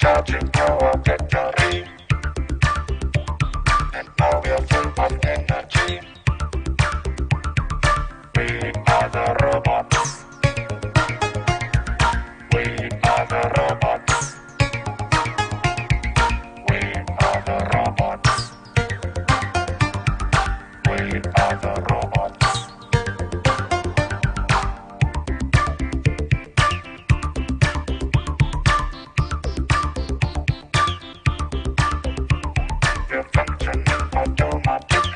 charging our victory. And now we're full of energy. We are the robots. We are the robots. We are the robots. We are the robots. We're functioning automatic,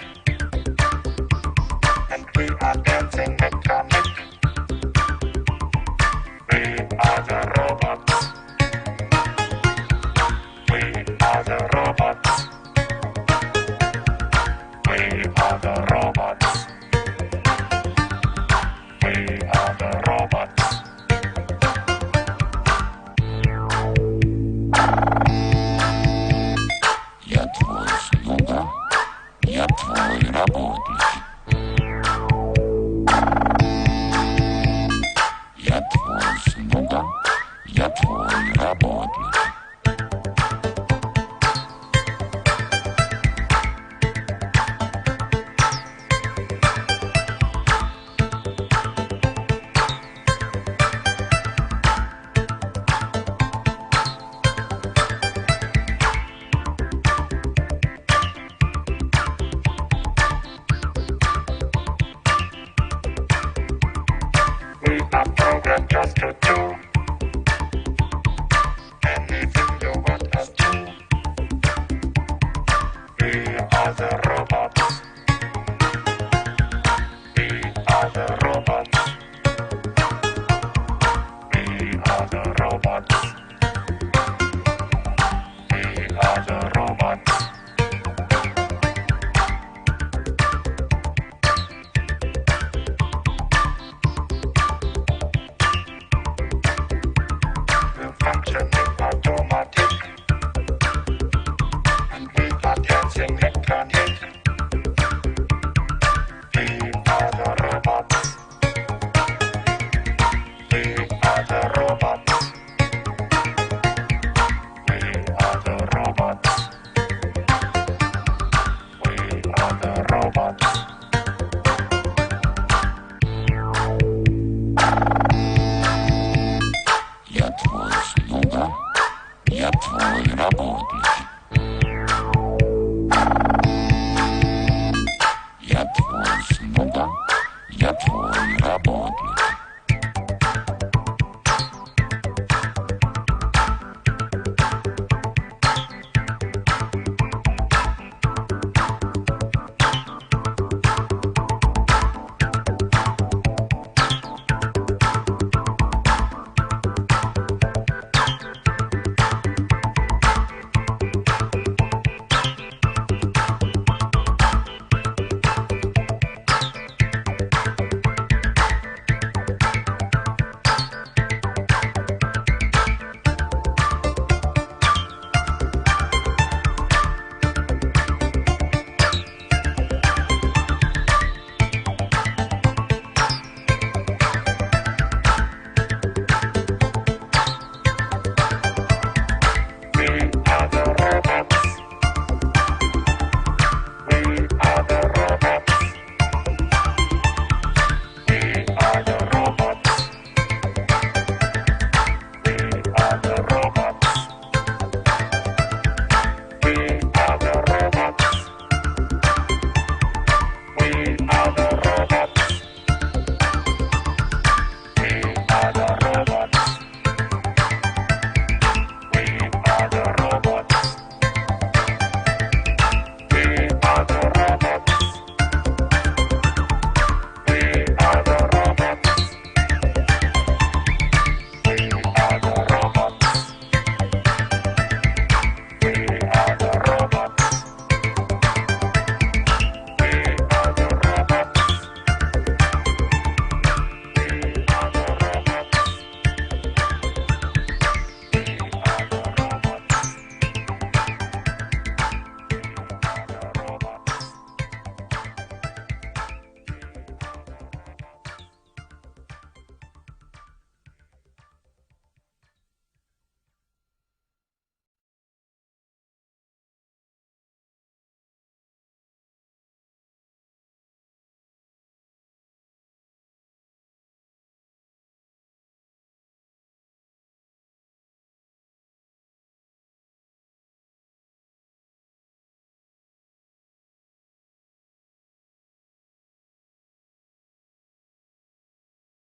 and we are dancing mechanic. We are the robots. We are the robots. We are the robots. We are the robots. Я твой слуга, я твой работник. Я твой слуга, я твой работник. We are programmed just to do anything you want us to. We are the robots. We are the robots. We are the robots. We are the robots. We're functioning automatic, and we are dancing mechanic. We are the robots. We are the robots. We are the robots. We are the robots. Я твой слуга, я твой работник.